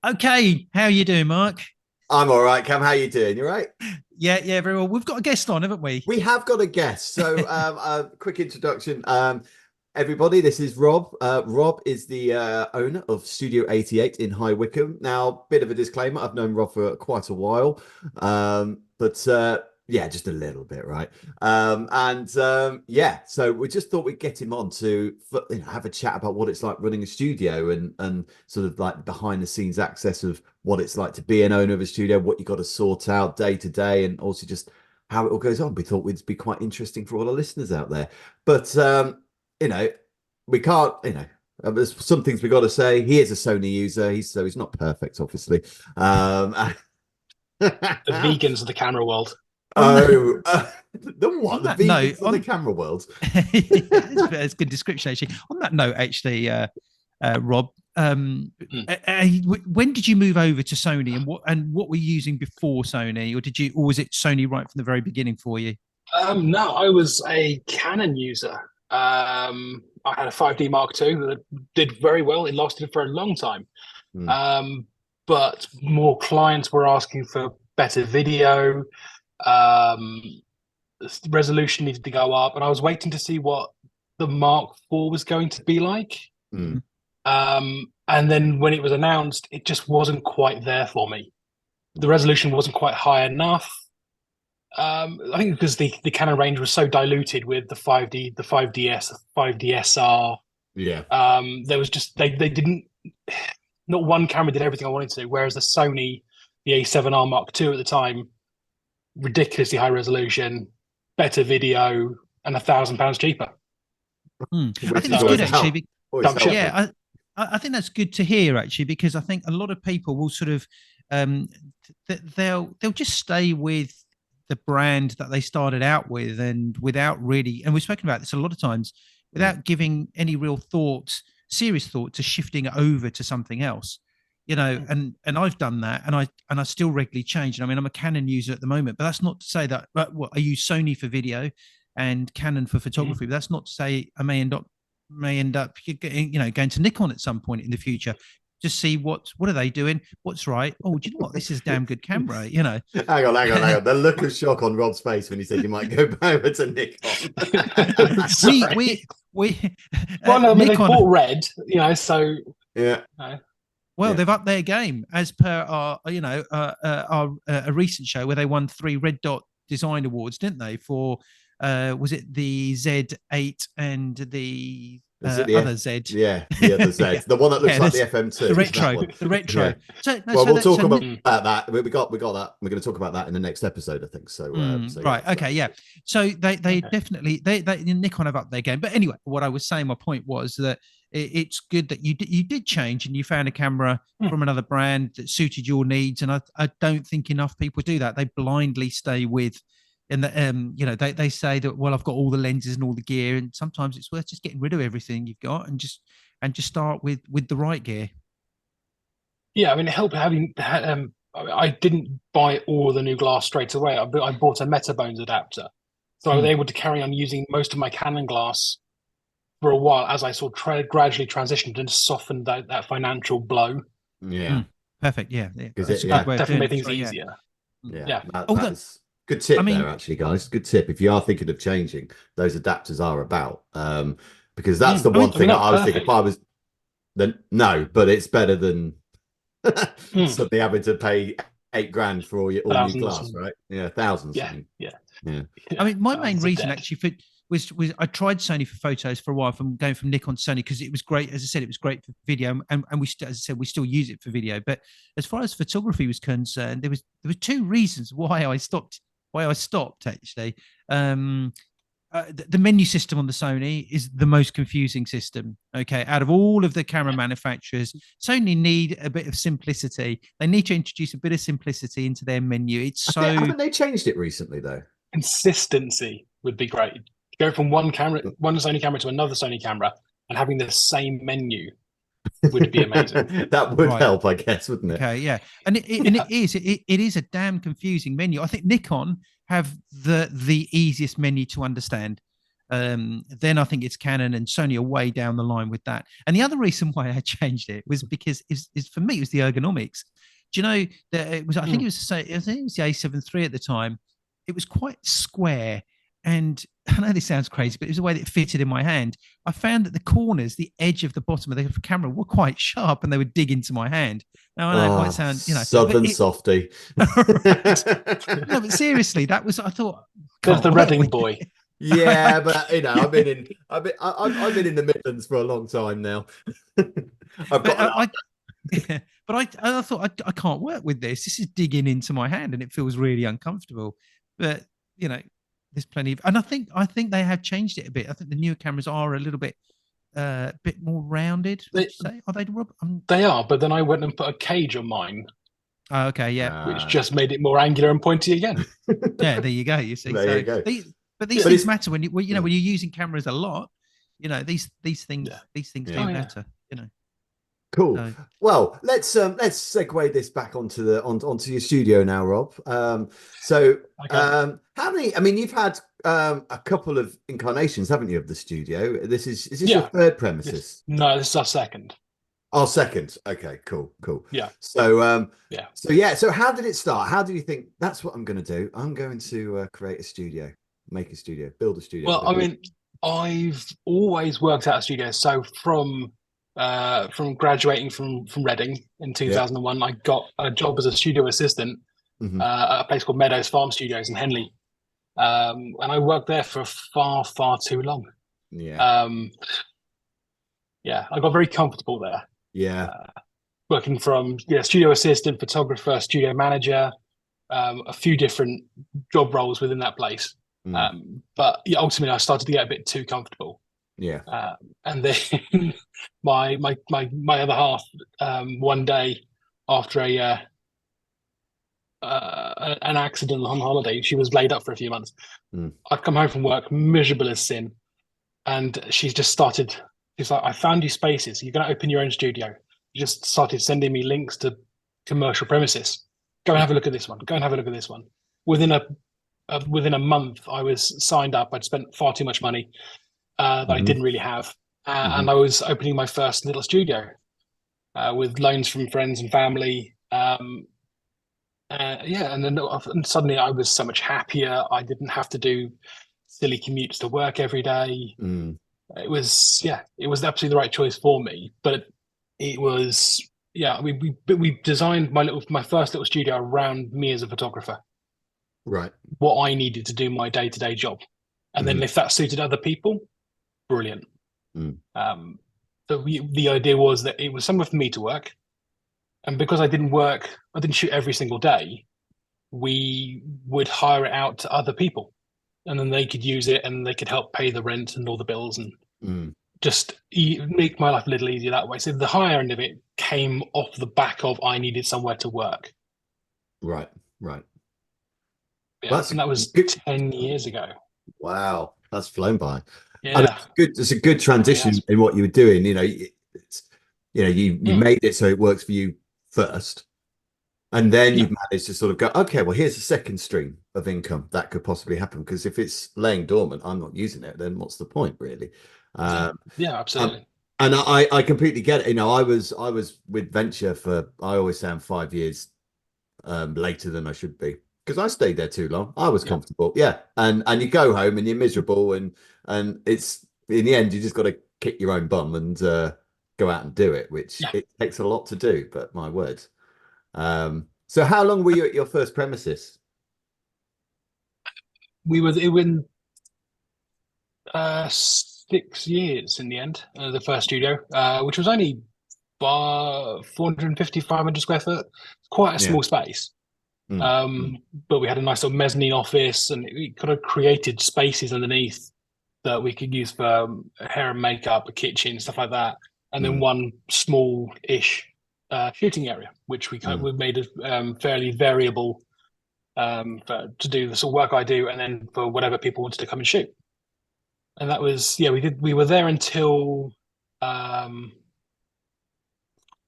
Okay, how you doing, Mark? I'm all right, Cam. How you doing? You right? Yeah, very well. We've got a guest on, haven't we? We have got a guest. So, a quick introduction. Everybody, this is Rob. Rob is the owner of Studio 88 in High Wycombe. Now, bit of a disclaimer: I've known Rob for quite a while, but yeah, just a little bit, right? Yeah, so we just thought we'd get him on to have a chat about what it's like running a studio and sort of like behind the scenes access of what it's like to be an owner of a studio, what you got to sort out day to day, and also just how it all goes on. We thought it'd be quite interesting for all our listeners out there. But you know, we can't, there's some things we got to say. He is a Sony user. He's not perfect, obviously. Um, The vegans of the camera world. On that, oh, the what? on The that note, vegans of the camera world. it's a good description actually. On that note, actually, Rob, Hmm. when did you move over to Sony, and what were you using before Sony, or was it Sony right from the very beginning for you? No, I was a Canon user. I had a 5D Mark II that did very well. It lasted for a long time. Hmm. But more clients were asking for better video. Um, the resolution needed to go up, and I was waiting to see what the Mark IV was going to be like. Hmm. And then when it was announced, it just wasn't quite there for me. The resolution wasn't quite high enough. I think because the Canon range was so diluted with the 5D, the 5DS, the 5DSR. Yeah. There was just they didn't, not one camera did everything I wanted to. Whereas the Sony, the A7R Mark II at the time, ridiculously high resolution, better video, and £1,000 cheaper. I Which think is that's So good always actually. help. Always dump ship. helpful. Yeah, I think that's good to hear actually, because I think a lot of people will sort of um, they'll just stay with the brand that they started out with, and without really, and we've spoken about this a lot of times, Mm. without giving any real thought, serious thought to shifting it over to something else. And I've done that, and I still regularly change. And I mean, I'm a Canon user at the moment, but that's not to say that. But what I use Sony for video and Canon for photography. But that's not to say I may end up going to Nikon at some point in the future. Just see what are they doing, what's right. Oh, do you know what, this is a damn good camera. Hang on. The look of shock on Rob's face when he said you might go over to Nikon. we Sorry. we Well, no, I mean they Nikon. bought red, so Yeah. Well, Yeah. they've upped their game as per our a recent show where they won 3 Red Dot Design Awards, didn't they? For was it the Z8 and the Is it the other Z? yeah, the other Z. Yeah, The one that looks yeah, like that's the FM2. the Is that retro, one? the retro. Yeah. So no, Well, so we'll that talk so about Ni- that. We got that. We're going to talk about that in the next episode, I think. So yeah. Right. Okay. Yeah. So they Okay. definitely they Nikon have upped their game. But anyway, what I was saying, my point was that it's good that you did change and you found a camera from another brand that suited your needs. And I don't think enough people do that. They blindly stay with, and they say that, well, I've got all the lenses and all the gear, and sometimes it's worth just getting rid of everything you've got and just start with the right gear. Yeah, I mean, it helped having. I didn't buy all the new glass straight away. I bought a Metabones adapter, so I was Hmm. able to carry on using most of my Canon glass for a while as I sort of gradually transitioned and softened that financial blow. Yeah. Mm, perfect. Yeah, yeah. Because That's a good yeah, way of Definitely doing made it. things Sorry, yeah. easier. Mm. yeah. Yeah. That Although, is good I tip there, mean, actually, guys. Good tip. If you are thinking of changing, those adapters are about. Because that's the I one mean, I mean, thing that not I was thinking. If perfect. I was then no, but it's better than Mm, suddenly having to pay 8 grand for all new thousands. glass, right? Yeah, thousands. I Yeah, mean, yeah, yeah. I yeah. mean, my main Thousands of reason dead. actually was I tried Sony for photos for a while, from going from Nikon to Sony, because it was great. As I said, it was great for video, and as I said, we still use it for video. But as far as photography was concerned, there were two reasons why I stopped. Why I stopped actually. Um, the menu system on the Sony is the most confusing system. Okay, out of all of the camera manufacturers, Sony need a bit of simplicity. They need to introduce a bit of simplicity into their menu. It's I think so haven't they changed it recently though? Consistency would be great. Go from one camera, one Sony camera to another Sony camera, and having the same menu would be amazing. That would right. help, I guess, wouldn't it? Okay, yeah, and Yeah. it is a damn confusing menu. I think Nikon have the easiest menu to understand. Then I think it's Canon and Sony are way down the line with that. And the other reason why I changed it was because is for me it was the ergonomics. Do you know that it was? I think it was the A7 III at the time. It was quite square, and I know this sounds crazy, but it was the way that it fitted in my hand. I found that the corners, the edge of the bottom of the camera, were quite sharp, and they would dig into my hand. Now I know it might sound, Southern softy. Right. No, but seriously, that was I thought. There's the Reading boy. Yeah, but I've been in the Midlands for a long time now. I thought I can't work with this. This is digging into my hand, and it feels really uncomfortable. But there's plenty of, and I think they have changed it a bit. I think the newer cameras are a little bit more rounded. Are they, Rob? They are, but then I went and put a cage on mine. Oh, okay, yeah, which just made it more angular and pointy again. Yeah, there you go. You see, there you go. But these things matter when when you're using cameras a lot. These things do matter. Cool. So, well, let's segue this back onto your studio now, Rob. How many? I mean, you've had a couple of incarnations, haven't you, of the studio? Is this your third premises? No, this is our second. Oh, second. Okay, cool. Yeah. So So how did it start? How did you think that's what I'm going to do? I'm going to create a studio, make a studio, build a studio. Well, I mean, I've always worked out a studio. So from graduating from Reading in 2001, I got a job as a studio assistant at a place called Meadows Farm Studios in Henley, and I worked there for far too long. I got very comfortable there. Working from studio assistant, photographer, studio manager, a few different job roles within that place. But ultimately, I started to get a bit too comfortable. And then my other half, one day after an accident on holiday, she was laid up for a few months. I've come home from work miserable as sin, and she's just started. She's like, "I found you spaces. You're going to open your own studio." She just started sending me links to commercial premises. Go and have a look at this one. Go and have a look at this one. Within a month, I was signed up. I'd spent far too much money that I didn't really have, and I was opening my first little studio with loans from friends and family. And then suddenly I was so much happier. I didn't have to do silly commutes to work every day. It was absolutely the right choice for me. But it was we designed my first little studio around me as a photographer. Right. What I needed to do my day-to-day job, and then if that suited other people, brilliant. So the idea was that it was somewhere for me to work, and because I didn't shoot every single day, we would hire it out to other people, and then they could use it and they could help pay the rent and all the bills and just make my life a little easier that way. So the higher end of it came off the back of I needed somewhere to work. Right. Yeah, and that was 10 years ago. Wow, that's flown by. Yeah, it's a good transition in what you were doing. You made it so it works for you first, and then you've managed to sort of go, okay, well, here's a second stream of income that could possibly happen, because if it's laying dormant, I'm not using it, then what's the point, really? Absolutely. And I completely get it. I was with Venture for, I always say I'm 5 years later than I should be, because I stayed there too long. I was comfortable. And you go home and you're miserable, and it's, in the end, you just got to kick your own bum and go out and do it, which it takes a lot to do, but my word. So how long were you at your first premises? We were in 6 years in the end, the first studio, which was only 450, 500 square foot. It's quite a small space. But we had a nice little mezzanine office, and we kind of created spaces underneath that we could use for hair and makeup, a kitchen, stuff like that. And then one small-ish shooting area, which we kind of made fairly variable to do the sort of work I do, and then for whatever people wanted to come and shoot. And that was, we were there until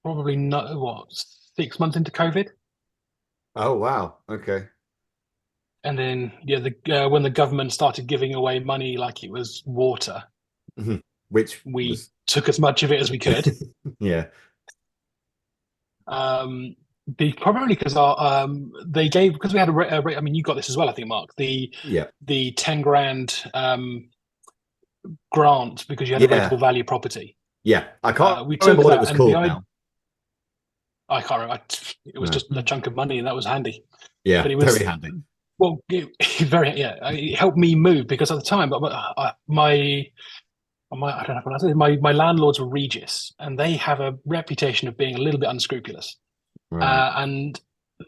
probably 6 months into COVID. Oh, wow. Okay. And then when the government started giving away money like it was water, which we was took as much of it as we could. yeah. Probably because they gave, because we had I mean, you got this as well, I think, Mark. The 10 grand grant because you had a rateable value property. Yeah, I can't we remember took what that it was and called now. I can't remember. It was just a chunk of money, and that was handy. Yeah, but it was very handy. Well, it helped me move because at the time, my I don't know what I say. My landlords were Regis, and they have a reputation of being a little bit unscrupulous. Right. And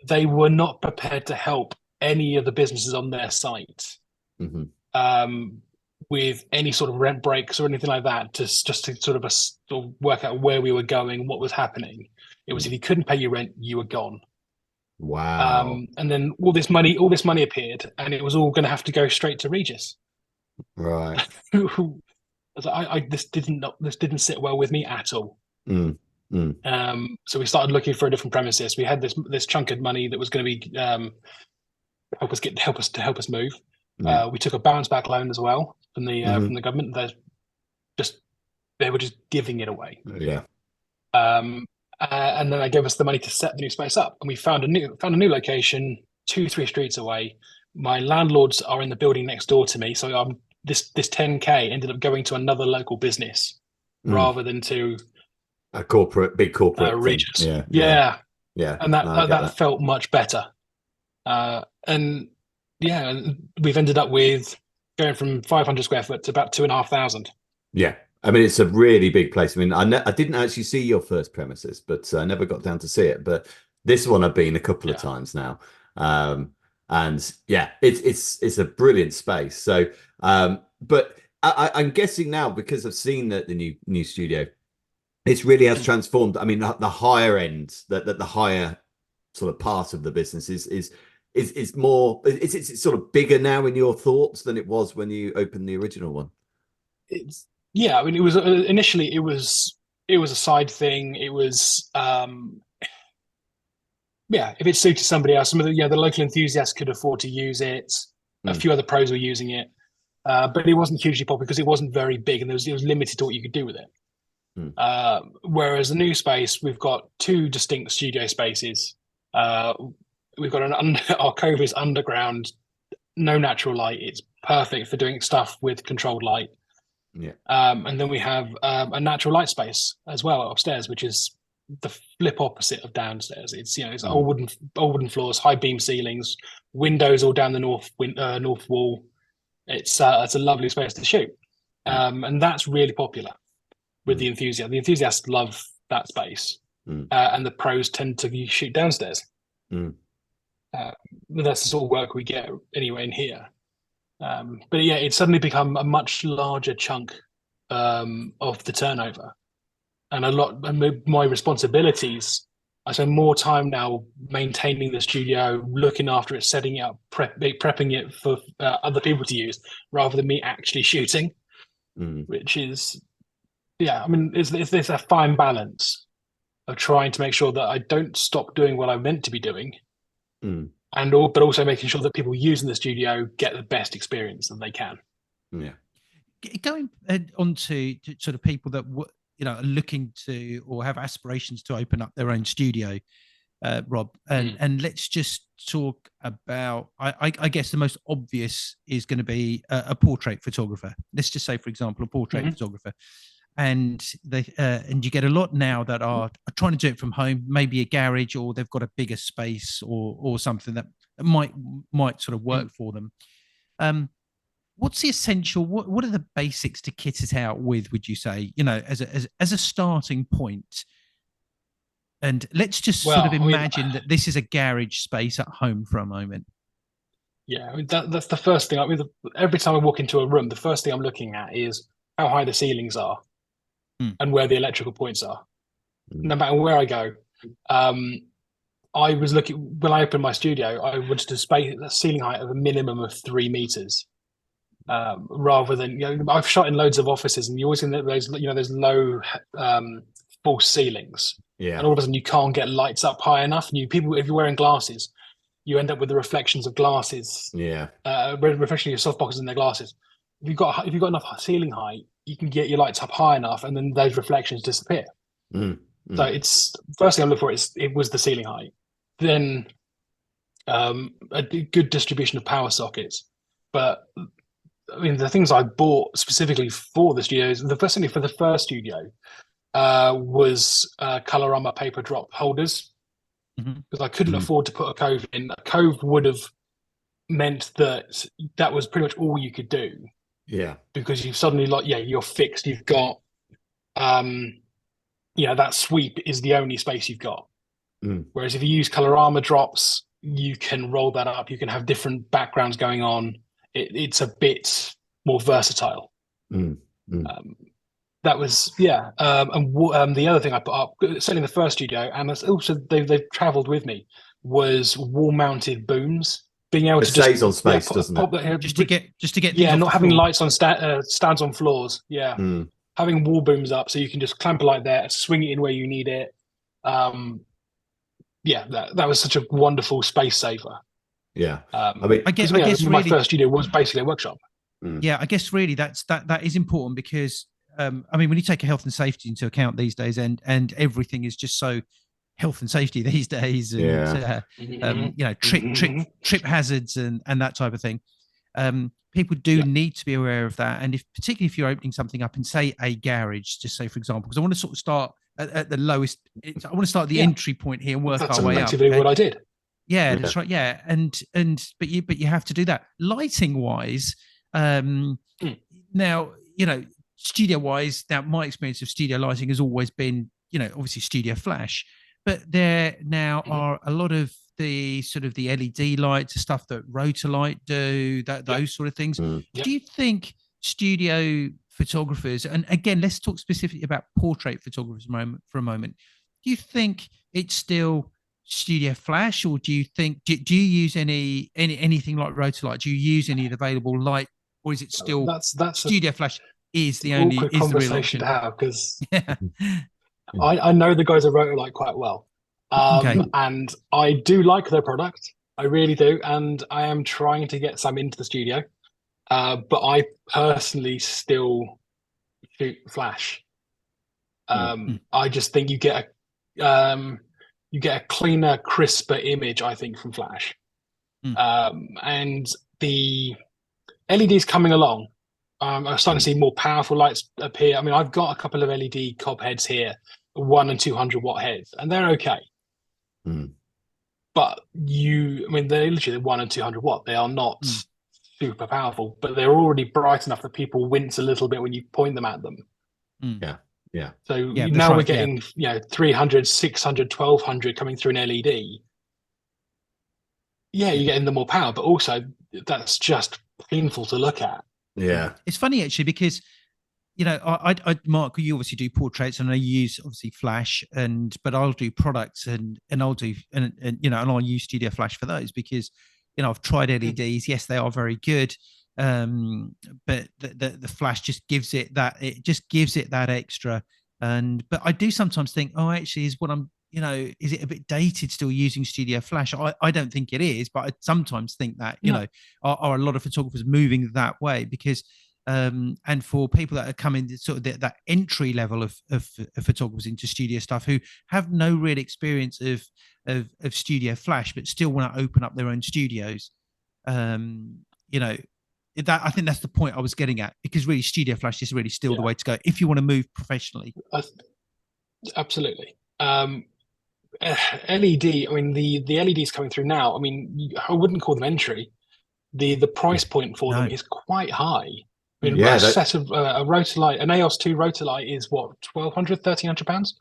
they were not prepared to help any of the businesses on their site with any sort of rent breaks or anything like that, just to sort of work out where we were going, what was happening. It was if you couldn't pay your rent, you were gone. Wow. And then all this money appeared, and it was all going to have to go straight to Regis. Right. This didn't sit well with me at all. So we started looking for a different premises. We had this chunk of money that was going to be help us move. We took a bounce back loan as well from the government. They were just giving it away. Yeah. And then they gave us the money to set the new space up, and we found a new location 2-3 streets away. My landlords are in the building next door to me, so this 10K ended up going to another local business rather than to a big corporate Regis. Yeah. And that felt much better. And we've ended up with going from 500 square foot to about 2,500. Yeah. I mean, it's a really big place. I mean, I didn't actually see your first premises, but I never got down to see it. But this one I've been a couple of times now. And yeah, it's a brilliant space. So, but I'm guessing now, because I've seen the new studio, it really has transformed. I mean, the higher end, the higher sort of part of the business is more. It's sort of bigger now in your thoughts than it was when you opened the original one. I mean, it was initially it was a side thing. It was if it suited somebody else, some of the local enthusiasts could afford to use it. A few other pros were using it, but it wasn't hugely popular because it wasn't very big, and it was limited to what you could do with it. Whereas the new space, we've got 2 distinct studio spaces. We've got our cove is underground, no natural light. It's perfect for doing stuff with controlled light. And then we have a natural light space as well upstairs, which is the flip opposite of downstairs. It's all wooden floors, high beam ceilings, windows all down the north wall. It's a lovely space to shoot, and that's really popular with the enthusiasts. The enthusiasts love that space, and the pros tend to shoot downstairs. That's the sort of work we get anyway in here. But yeah, it's suddenly become a much larger chunk of the turnover, and my responsibilities. I spend more time now maintaining the studio, looking after it, setting it up, prepping it for other people to use, rather than me actually shooting. Which is, I mean, it's a fine balance of trying to make sure that I don't stop doing what I'm meant to be doing, but also making sure that people using the studio get the best experience that they can. Yeah. Going on to sort of people that are looking to or have aspirations to open up their own studio, Rob, and let's just talk about. I guess the most obvious is going to be a portrait photographer. Let's just say, for example, a portrait photographer. And you get a lot now that are trying to do it from home, maybe a garage, or they've got a bigger space or something that might sort of work for them. What's the essential? What are the basics to kit it out with? Would you say, as a starting point? And let's just sort of imagine that this is a garage space at home for a moment. Yeah, I mean, that's the first thing. Every time I walk into a room, the first thing I'm looking at is how high the ceilings are. And where the electrical points are. No matter where I go, I was looking when I opened my studio. I wanted a ceiling height of a minimum of 3 meters, rather than I've shot in loads of offices, and you always see those low false ceilings, and all of a sudden you can't get lights up high enough. And if you're wearing glasses, you end up with the reflections of glasses. Yeah. Reflection of your softboxes in their glasses. If you've got enough ceiling height, you can get your lights up high enough, and then those reflections disappear. So it's first thing I look for it was the ceiling height, then a good distribution of power sockets. But I mean, the things I bought specifically for the studios, the first thing for the first studio was Colorama paper drop holders, because I couldn't afford to put a Cove in. A Cove would have meant that was pretty much all you could do. Yeah. Because you've suddenly you're fixed. You've got that sweep is the only space you've got. Whereas if you use Colorama drops, you can roll that up. You can have different backgrounds going on. It's a bit more versatile. That was and the other thing I put up, certainly the first studio, and it's also they've travelled with me, was wall-mounted booms. Being able to saves on space, doesn't it? Just to get not having lights on stands on floors. Having wall booms up, so you can just clamp a light there, swing it in where you need it. That was such a wonderful space saver. I mean, I guess my really, first studio was basically a workshop. Yeah, I guess really that is important because I mean, when you take health and safety into account these days, and everything is just so health and safety these days, and trip hazards and that type of thing. People do need to be aware of that, and particularly if you're opening something up in, say, a garage, just say for example, because I want to sort of start at the lowest. I want to start at the entry point here and work our way up. That's effectively what I did. Yeah, that's right. Yeah, but you have to do that. Lighting wise, now studio wise. Now my experience of studio lighting has always been obviously Studio Flash, but there now are a lot of the sort of the LED lights, the stuff that Rotolight do, those sort of things. Do you think studio photographers, and again, let's talk specifically about portrait photographers for a moment. Do you think it's still Studio Flash, or do you think do you use anything like Rotolight? Do you use any of the available light, or is it still that's Studio Flash is the only conversation to have, because I know the guys at Rotolight quite well. And I do like their product. I really do. And I am trying to get some into the studio. But I personally still shoot Flash. I just think you get a cleaner, crisper image, I think, from Flash. And the LEDs coming along, I'm starting to see more powerful lights appear. I mean, I've got a couple of LED cob heads here, 1 and 200 watt heads, and they're okay. But they're literally 1 and 200 watt. They are not super powerful, but they're already bright enough that people wince a little bit when you point them at them. So now we're getting 300, 600, 1200 coming through an LED. You're getting the more power, but also that's just painful to look at. It's funny actually, because I Mark, you obviously do portraits, and I use obviously Flash, but I'll do products and I'll do and I'll use Studio Flash for those, because I've tried LEDs. Yes, they are very good, but the Flash just gives it that extra. But I do sometimes think, actually, is it a bit dated still using Studio Flash? I don't think it is, but I sometimes think that are a lot of photographers moving that way, because and for people that are coming to sort of that entry level of photographers into studio stuff, who have no real experience of Studio Flash but still want to open up their own studios, that I think that's the point I was getting at, because really Studio Flash is really still the way to go if you want to move professionally. Absolutely. LED, I mean, the LEDs coming through now, I mean, I wouldn't call them entry. The price point for them is quite high. I mean, a set of a Rotolight, an AOS 2 Rotolight is what, £1,200, £1,300?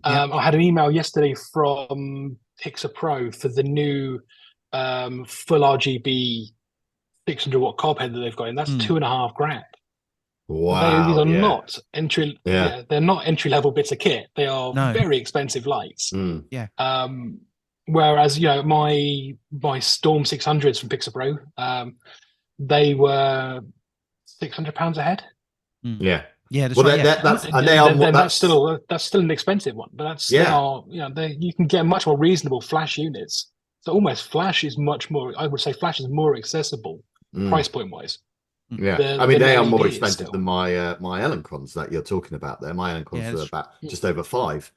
I had an email yesterday from Pixar Pro for the new full RGB 600 watt cob head that they've got in. That's £2,500. Wow. These are not entry. They're not entry level bits of kit. They are very expensive lights. Whereas my Storm 600s from Pixar Pro, they were £600 a head. That's well, right. That's still an expensive one, but that's you can get much more reasonable Flash units So almost Flash is much more. I would say Flash is more accessible price point wise. Yeah, I mean, than they are more LED expensive still. than my Elencrons that you're talking about there. My Elencrons are about just over 5,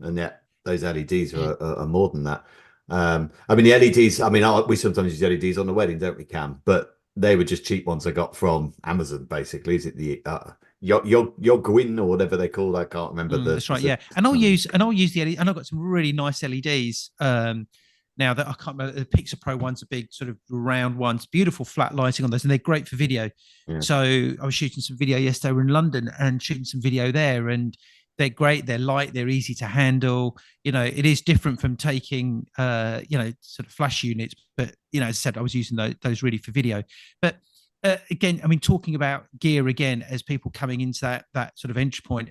and yet those LEDs are more than that. I mean, the LEDs. I mean, we sometimes use LEDs on the wedding, don't we, Cam? But they were just cheap ones I got from Amazon, basically. Is it the your Gwyn or whatever they called? I can't remember That's right. Yeah, and I'll use the LED, and I've got some really nice LEDs. Now that I can't remember, the Pixar Pro ones are big, sort of round ones, beautiful flat lighting on those, and they're great for video. Yeah. So I was shooting some video yesterday. We're in London and shooting some video there, and they're great. They're light. They're easy to handle. You know, it is different from taking, sort of flash units. But as I said, I was using those really for video. But again, I mean, talking about gear again as people coming into that sort of entry point,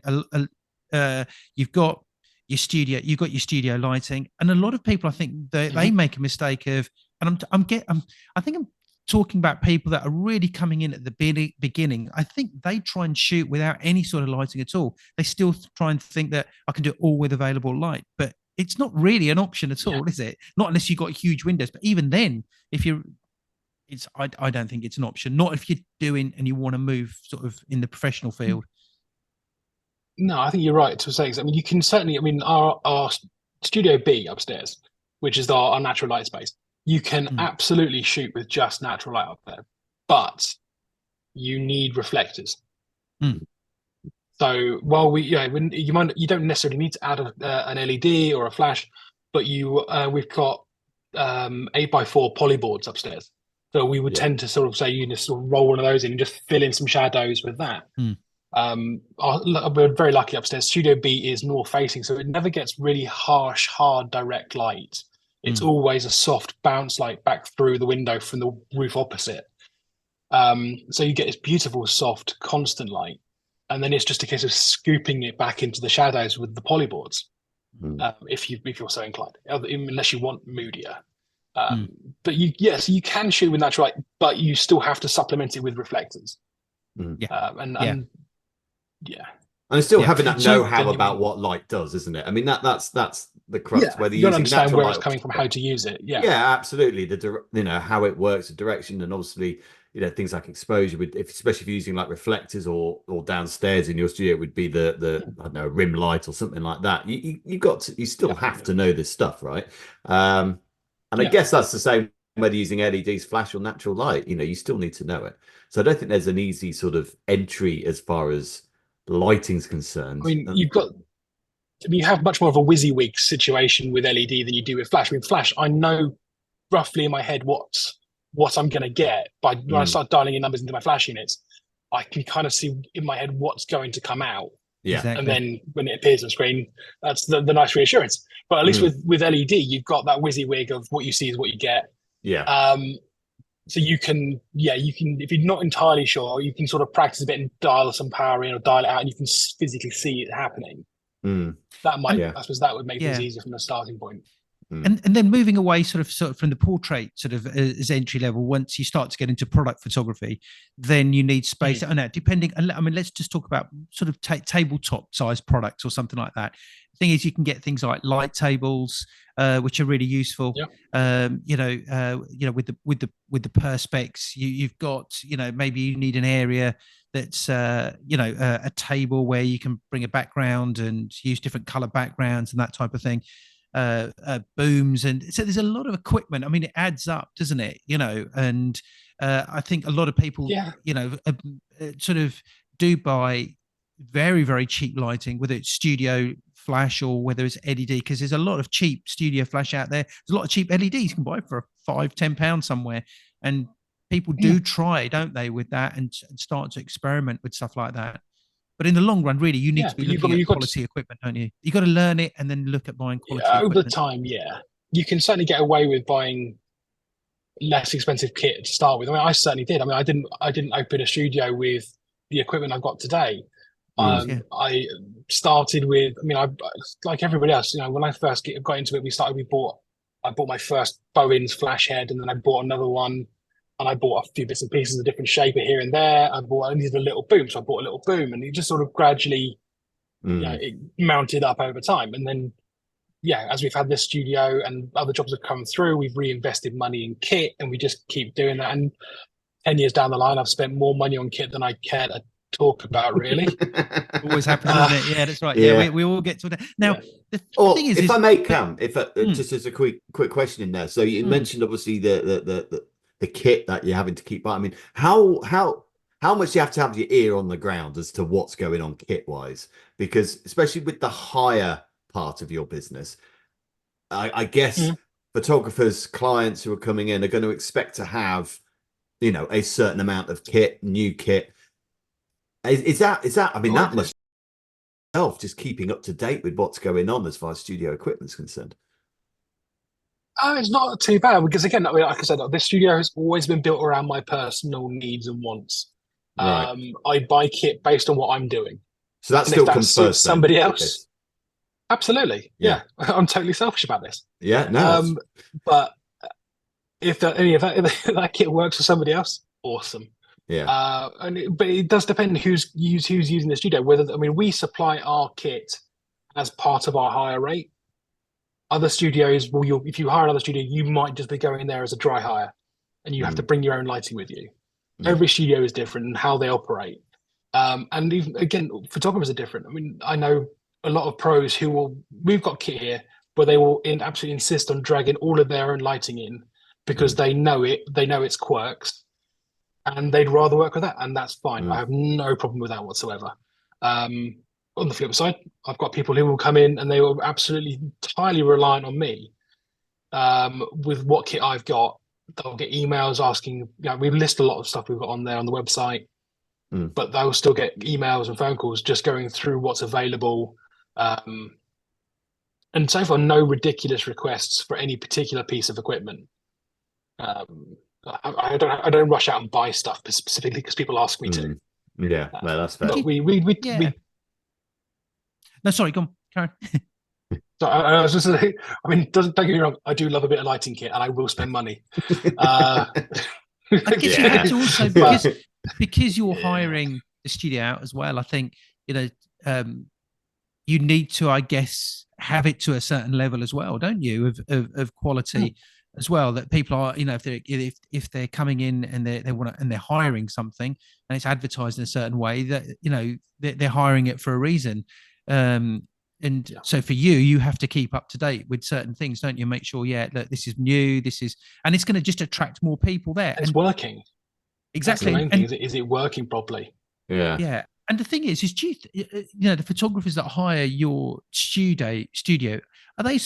you've got your studio lighting, and a lot of people, I think they make a mistake of, and I think I'm talking about people that are really coming in at the beginning. I think they try and shoot without any sort of lighting at all. They still try and think that I can do it all with available light, but it's not really an option at all, is it? Not unless you've got huge windows. But even then, I don't think it's an option. Not if you're doing and you want to move sort of in the professional field. No, I think you're right to say. I mean, you can certainly. I mean, our Studio B upstairs, which is our natural light space, you can absolutely shoot with just natural light up there, but you need reflectors. So while you don't necessarily need to add an LED or a flash, but we've got 8x4 polyboards upstairs. So we would tend to sort of say you just sort of roll one of those in and just fill in some shadows with that. We're very lucky upstairs. Studio B is north facing, so it never gets really harsh, hard, direct light. It's always a soft bounce light back through the window from the roof opposite. So you get this beautiful, soft, constant light. And then it's just a case of scooping it back into the shadows with the polyboards, if you're so inclined, unless you want moodier. But so you can shoot with natural light, but you still have to supplement it with reflectors. And still having that know-how about what light does, isn't it? I mean, that's the crux. Whether you you're don't using understand where light it's coming from, how to use it. Yeah, absolutely. How it works, the direction, and obviously, things like exposure. Especially if you're using like reflectors or downstairs in your studio, it would be the I don't know, rim light or something like that. You still have to know this stuff, right? And I guess that's the same whether using LEDs, flash, or natural light. You still need to know it. So I don't think there's an easy sort of entry as far as lighting's concerned. I mean, you have much more of a WYSIWYG situation with LED than you do with flash. I mean, flash, I know roughly in my head what I'm going to get when I start dialing in numbers into my flash units. I can kind of see in my head what's going to come out. Yeah, exactly. And then when it appears on screen, that's the nice reassurance. But at least with LED, you've got that WYSIWYG of what you see is what you get. Yeah. So you can, if you're not entirely sure, you can sort of practice a bit and dial some power in or dial it out, and you can physically see it happening. That might, I suppose, that would make things easier from the starting point. And then moving away sort of from the portrait sort of as entry level, once you start to get into product photography, then you need space. I know, depending. I mean, let's just talk about sort of tabletop size products or something like that. The thing is, you can get things like light tables, which are really useful. With the perspex, you've got maybe you need an area that's a table where you can bring a background and use different color backgrounds and that type of thing. Booms, and so there's a lot of equipment. I mean, it adds up, doesn't it? And I think a lot of people sort of do buy very, very cheap lighting, whether it's studio flash or whether it's LED, because there's a lot of cheap studio flash out there. There's a lot of cheap LEDs you can buy for £5-10 somewhere, and people do try, don't they, with that and start to experiment with stuff like that. But in the long run, really, you need to be looking at quality equipment, don't you? You got to learn it and then look at buying quality equipment. Over time, you can certainly get away with buying less expensive kit to start with. I mean, I certainly did. I mean, I didn't open a studio with the equipment I've got today. I started with. I mean, I like everybody else. When I first got into it, I bought my first Bowens flash head, and then I bought another one. And I bought a few bits and pieces of different shape here and there. I needed a little boom, so I bought a little boom, and it just sort of gradually, it mounted up over time. And then yeah, as we've had this studio and other jobs have come through, we've reinvested money in kit, and we just keep doing that. And 10 years down the line, I've spent more money on kit than I care to talk about, really. Always happens, doesn't it? Yeah, that's right. Yeah, Yeah. we all get to that. Now, the Or thing is, if I may, Cam, Mm. just as a quick question in there. So you mentioned obviously the kit that you're having to keep buying. I mean, how much do you have to have your ear on the ground as to what's going on kit wise? Because especially with the higher part of your business, I guess photographers, clients who are coming in are going to expect to have, you know, a certain amount of kit, new kit. Is that? I mean, that must help just keeping up to date with what's going on as far as studio equipment is concerned. It's not too bad because, again, like I said, this studio has always been built around my personal needs and wants. Right. I buy kit based on what I'm doing. So that And still if that comes suits first. somebody Then, else, absolutely. Yeah. I'm totally selfish about this. Yeah. No. But if that kit works for somebody else, awesome. Yeah. But it does depend who's using the studio. We supply our kit as part of our hire rate. Other studios, if you hire another studio, you might just be going there as a dry hire, and you have to bring your own lighting with you. Yeah. Every studio is different in how they operate, and even again, photographers are different. I mean, I know a lot of pros we've got kit here, but they will absolutely insist on dragging all of their own lighting in because they know its quirks, and they'd rather work with that, and that's fine. I have no problem with that whatsoever. On the flip side, I've got people who will come in and they will absolutely entirely reliant on me with what kit I've got. They'll get emails asking, we list a lot of stuff we've got on there on the website, but they'll still get emails and phone calls just going through what's available. And so far, no ridiculous requests for any particular piece of equipment. I don't rush out and buy stuff specifically because people ask me to. Yeah, no, that's fair. But we No, sorry, go on, Karen. So I was just saying, I mean, don't get me wrong, I do love a bit of lighting kit and I will spend money. I guess you have to also, because you're hiring the studio out as well, I think, you need to, I guess, have it to a certain level as well, don't you, of quality as well, that people are, if they're coming in and they want to, and they're hiring something and it's advertised in a certain way, that, they're hiring it for a reason. So for you have to keep up to date with certain things, don't you? Make sure, that this is new, and it's going to just attract more people there. It's working. Exactly. That's the main thing. Is it working properly? Yeah. Yeah. And the thing is do you, the photographers that hire your studio, are they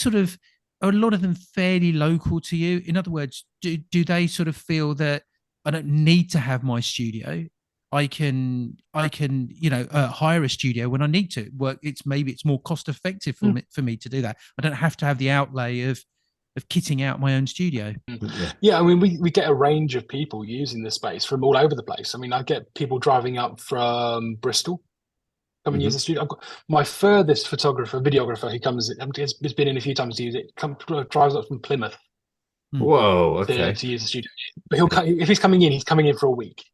are a lot of them fairly local to you? In other words, do they sort of feel that I don't need to have my studio? I can hire a studio when I need to work. Maybe it's more cost effective for me to do that. I don't have to have the outlay of kitting out my own studio. Yeah, I mean, we get a range of people using the space from all over the place. I mean, I get people driving up from Bristol, come and use the studio. I've got my furthest videographer, who comes, has been in a few times to use it, drives up from Plymouth. Whoa, okay. To use the studio. But if he's coming in for a week.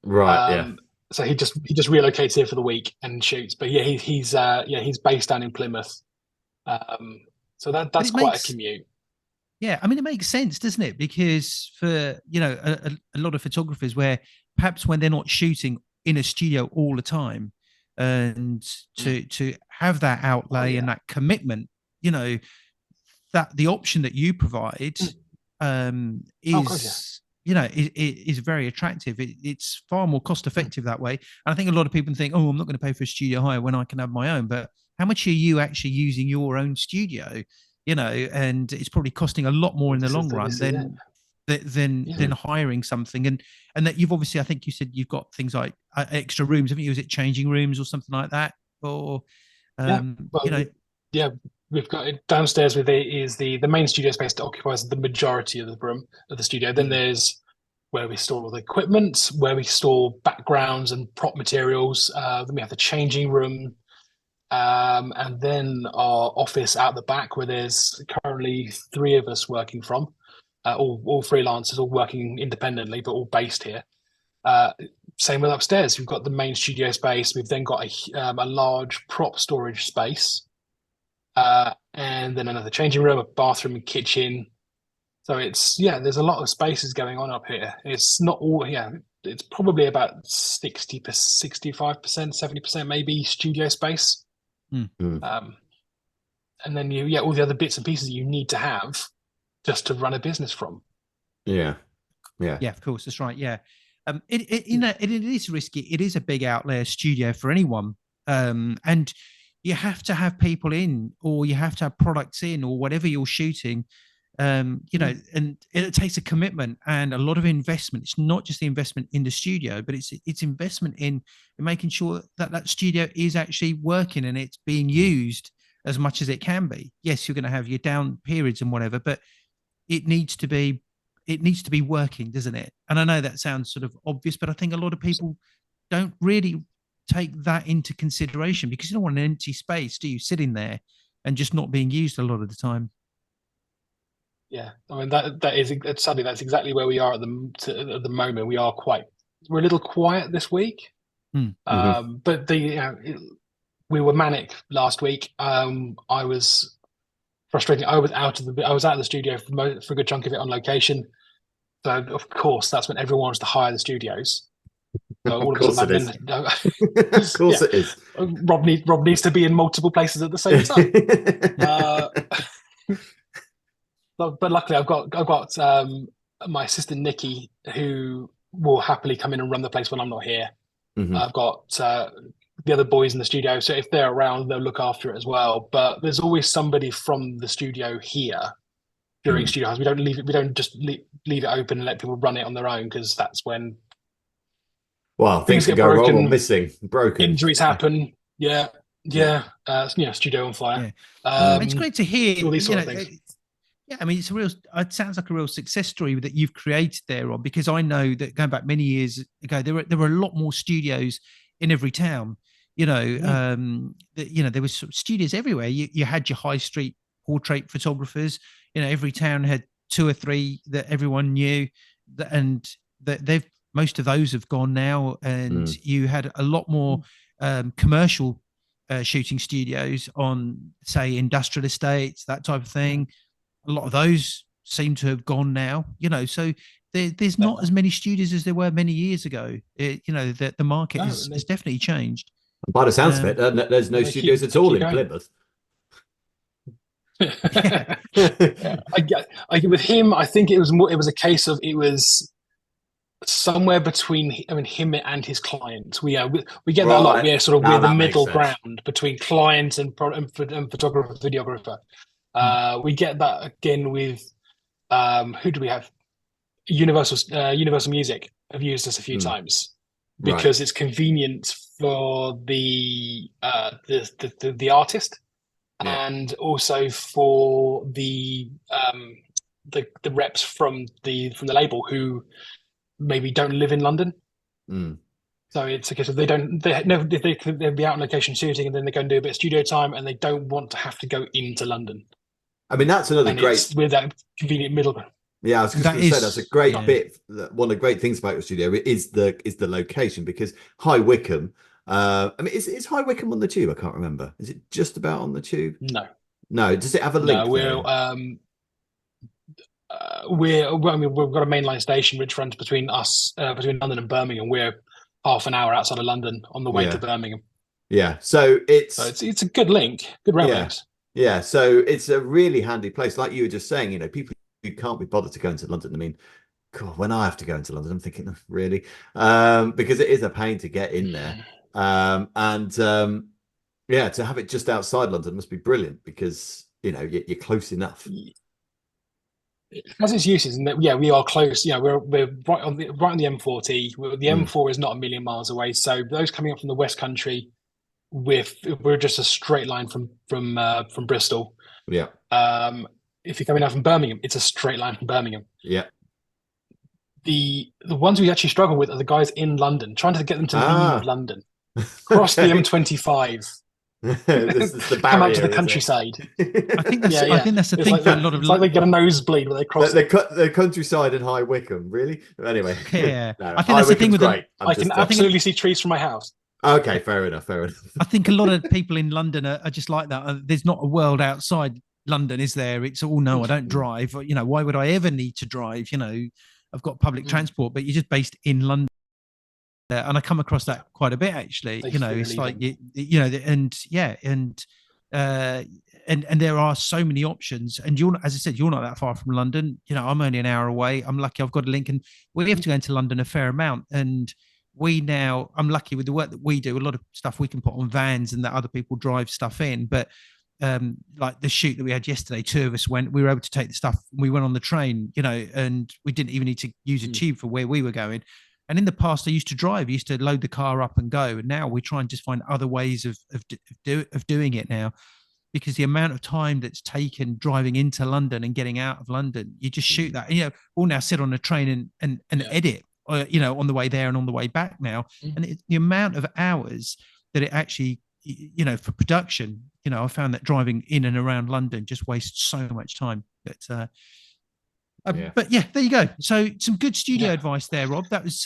Right. So he just relocates here for the week and shoots. But yeah, he's based down in Plymouth. So that's quite a commute. Yeah, I mean, it makes sense, doesn't it? Because for a lot of photographers, where perhaps when they're not shooting in a studio all the time, and to have that outlay and that commitment, that the option that you provide is. Is very attractive. It's far more cost effective that way. And I think a lot of people think, I'm not going to pay for a studio hire when I can have my own. But how much are you actually using your own studio? And it's probably costing a lot more in the long run than hiring something. And that you've obviously, I think you said you've got things like extra rooms, haven't you? Is it changing rooms or something like that? Or we've got it downstairs. Is the main studio space that occupies the majority of the room of the studio. Then there's where we store all the equipment, where we store backgrounds and prop materials. Then we have the changing room, and then our office out the back, where there's currently 3 of us working from, all freelancers, all working independently, but all based here. Same with upstairs. We've got the main studio space. We've then got a large prop storage space. and then another changing room, a bathroom, and kitchen. So there's a lot of spaces going on up here. It's not all, it's probably about 65%, 70% maybe studio space. Mm. And then all the other bits and pieces you need to have just to run a business from. Yeah, of course, that's right. Yeah, it is risky. It is a big outlier studio for anyone, and you have to have people in, or you have to have products in, or whatever you're shooting. And it takes a commitment and a lot of investment. It's not just the investment in the studio, but it's investment in making sure that studio is actually working and it's being used as much as it can be. Yes, you're going to have your down periods and whatever, but it needs to be working, doesn't it? And I know that sounds sort of obvious, but I think a lot of people don't really take that into consideration, because you don't want an empty space, do you, sitting there and just not being used a lot of the time. Yeah, I mean sadly that's exactly where we are at the moment. We're a little quiet this week, but we were manic last week. I was frustrating. I was out of the studio for a good chunk of it on location. So of course that's when everyone wants to hire the studios. So all of a sudden, of course it is. Rob needs to be in multiple places at the same time. But luckily, I've got my assistant Nikki, who will happily come in and run the place when I'm not here. I've got the other boys in the studio, so if they're around, they'll look after it as well. But there's always somebody from the studio here during studio hours. We don't leave it. We don't just leave it open and let people run it on their own, because that's when things can go wrong or broken. Injuries happen. Studio on fire. It's great to hear all these sort of things. Yeah, I mean, it sounds like a real success story that you've created there, Rob, because I know that going back many years ago, there were a lot more studios in every town. There was sort of studios everywhere. You had your high street portrait photographers. Every town had 2 or 3 that everyone knew, and most of those have gone now. And you had a lot more commercial shooting studios on, say, industrial estates, that type of thing. A lot of those seem to have gone now, so there's not as many studios as there were many years ago. The market has definitely changed. By the sounds of it, there's no studios at all in Plymouth. With him, I think it was a case of it was somewhere between him and his clients. We get that a lot. We're the middle ground between client and photographer, videographer. We get that again with who do we have? Universal Music have used us a few times because it's convenient for the artist and also for the reps from the label who maybe don't live in London. So it's a case of they'll be out on location shooting, and then they go and do a bit of studio time, and they don't want to have to go into London. I mean, that's another great with that convenient middle ground. Yeah, I was just going to say that's a great bit. One of the great things about your studio is the location, because High Wycombe. Is High Wycombe on the tube? I can't remember. Is it just about on the tube? No. Does it have a link? No, we've got a mainline station which runs between London and Birmingham. We're half an hour outside of London on the way to Birmingham. Yeah, so it's a good link, good rail links. Yeah, so it's a really handy place. Like you were just saying, people who can't be bothered to go into London. I mean, God, when I have to go into London, I'm thinking, really? Because it is a pain to get in there. To have it just outside London must be brilliant, because, you're close enough. It has its uses, and we are close. We're right on the M40. The M4 is not a million miles away. So those coming up from the West Country, we're just a straight line from Bristol. Yeah. If you're coming out from Birmingham, it's a straight line from Birmingham. Yeah. The ones we actually struggle with are the guys in London, trying to get them to leave London, cross the M25. This is the barrier, come out to the countryside. I think that's the thing for a lot of. It's like they get a nosebleed when they cross the countryside in High Wycombe. Really? Anyway, yeah. No, I think that's the thing with I can absolutely see trees from my house. Okay, fair enough. Fair enough. I think a lot of people in London are just like that. There's not a world outside London, is there? It's all no, I don't drive. You know, why would I ever need to drive? You know, I've got public transport, but you're just based in London. And I come across that quite a bit, actually. You know, it's like you know, and yeah, uh, and there are so many options. And you're, as I said, you're not that far from London. You know, I'm only an hour away. I'm lucky I've got a link, and we have to go into London a fair amount. And I'm lucky with the work that we do. A lot of stuff we can put on vans, and that other people drive stuff in. But like the shoot that we had yesterday, two of us went. We were able to take the stuff. We went on the train, you know, and we didn't even need to use a tube for where we were going. And in the past, I used to drive. I used to load the car up and go. And now we try and just find other ways of doing it now, because the amount of time that's taken driving into London and getting out of London, you just shoot that. You know, we'll now sit on a train and edit, you know, on the way there and on the way back now. And the amount of hours that it actually, you know, for production, you know, I found that driving in and around London just wastes so much time. But yeah, there you go. So some good studio advice there, Rob. That was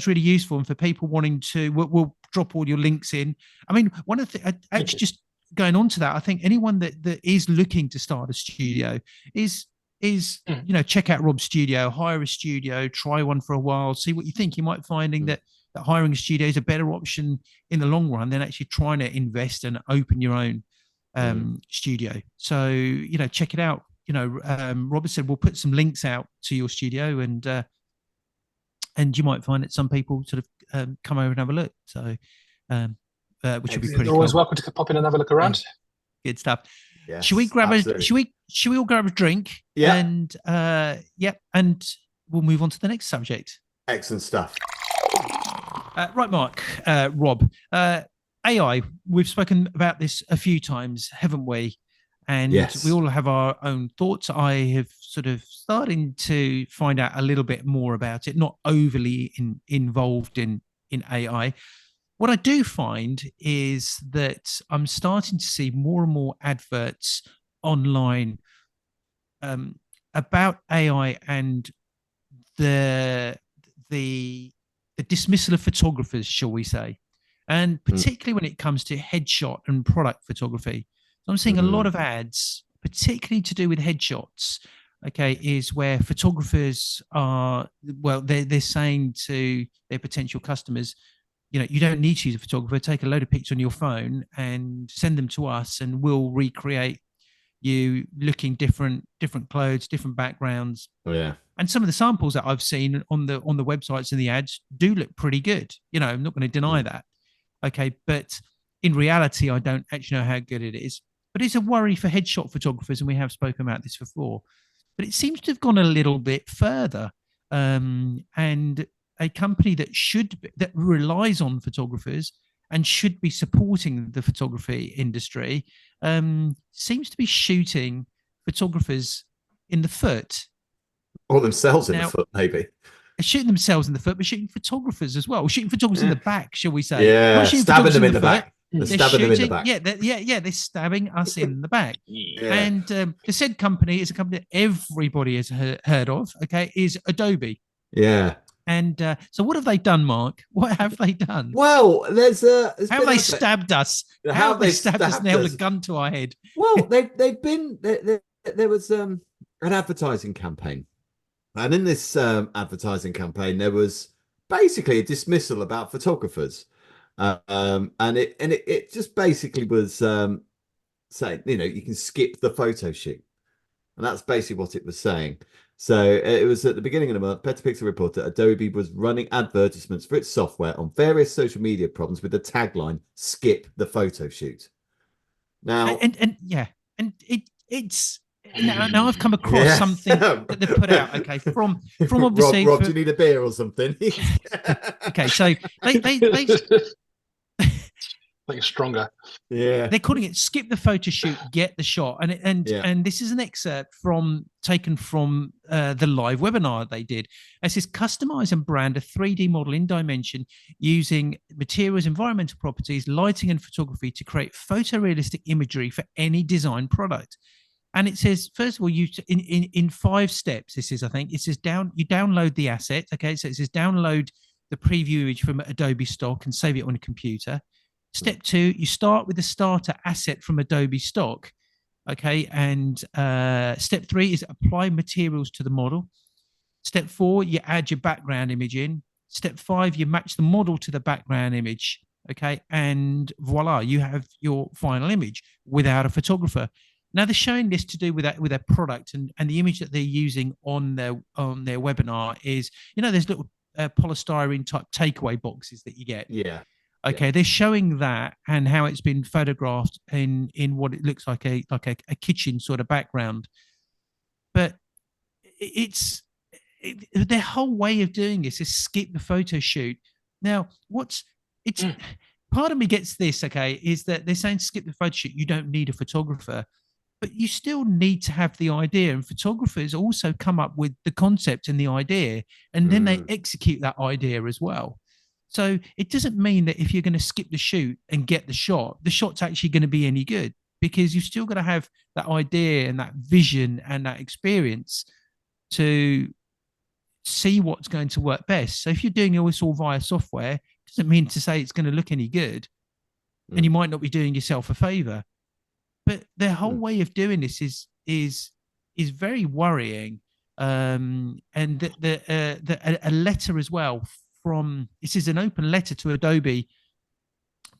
really useful. And for people wanting to, we'll drop all your links in. I mean, one of the actually just going on to that, I think anyone that is looking to start a studio is you know, check out Rob's studio, hire a studio, try one for a while, see what you think. You might finding that hiring a studio is a better option in the long run than actually trying to invest and open your own studio. So, you know, check it out. You know, Robert said we'll put some links out to your studio, and you might find that some people sort of come over and have a look. So, which would be pretty. You're always cool. welcome to pop in and have a look around. Good stuff. Yes, should we grab absolutely. should we all grab a drink? Yeah. And and we'll move on to the next subject. Excellent stuff. Right, Mark, Rob, AI. We've spoken about this a few times, haven't we? And we all have our own thoughts. I have sort of starting to find out a little bit more about it, not overly involved in AI. What I do find is that I'm starting to see more and more adverts online about AI and the dismissal of photographers, shall we say, and particularly when it comes to headshot and product photography. I'm seeing a lot of ads, particularly to do with headshots, okay, is where photographers are, well, they're saying to their potential customers, you know, you don't need to use a photographer, take a load of pictures on your phone and send them to us, and we'll recreate you looking different clothes, different backgrounds. Oh, yeah. And some of the samples that I've seen on the websites and the ads do look pretty good. You know, I'm not going to deny that. Okay, but in reality, I don't actually know how good it is. But it's a worry for headshot photographers, and we have spoken about this before. But it seems to have gone a little bit further. And a company that relies on photographers and should be supporting the photography industry seems to be shooting photographers in the foot. Or themselves in the foot, maybe. Shooting themselves in the foot, but shooting photographers as well. Shooting photographers in the back, shall we say? Yeah, stabbing them in the back. They're stabbing them in the back. Yeah, they're stabbing us in the back. And the said company is a company that everybody has heard of, okay, is Adobe. Yeah. And so what have they done, Mark? What have they done? Well, how have they stabbed us? How have they stabbed us, nailed a gun to our head? Well, they've been, there was an advertising campaign. And in this advertising campaign, there was basically a dismissal about photographers. And it just basically was saying, you know, you can skip the photo shoot. And that's basically what it was saying. So it was at the beginning of the month, Petapixel reported that Adobe was running advertisements for its software on various social media problems with the tagline, skip the photo shoot. Now, it's now I've come across something that they put out, okay, from obviously Rob, do you need a beer or something? Okay, so they like stronger. Yeah, they're calling it "skip the photo shoot, get the shot," and this is an excerpt taken from the live webinar they did. It says, "Customize and brand a 3D model in Dimension using materials, environmental properties, lighting, and photography to create photorealistic imagery for any design product." And it says, first of all, you in 5 steps. This is, I think, it says you download the asset. Okay, so it says download the preview image from Adobe stock and save it on a computer. Step 2, you start with the starter asset from Adobe stock. Okay. And step 3 is apply materials to the model. Step 4, you add your background image in. Step 5, you match the model to the background image. Okay. And voila, you have your final image without a photographer. Now they're showing this to do with that, with their product, and the image that they're using on their webinar is, there's little polystyrene type takeaway boxes that you get. Yeah. Okay, yeah. they're showing that and how it's been photographed in what it looks like a kitchen sort of background, but their whole way of doing this is skip the photo shoot. Now, part of me gets this, okay, is that they're saying skip the photo shoot. You don't need a photographer, but you still need to have the idea. And photographers also come up with the concept and the idea, and then they execute that idea as well. So it doesn't mean that if you're going to skip the shoot and get the shot's actually going to be any good, because you've still got to have that idea and that vision and that experience to see what's going to work best. So if you're doing this all via software, it doesn't mean to say it's going to look any good, and you might not be doing yourself a favor. But their whole way of doing this is very worrying. And a letter as well this is an open letter to Adobe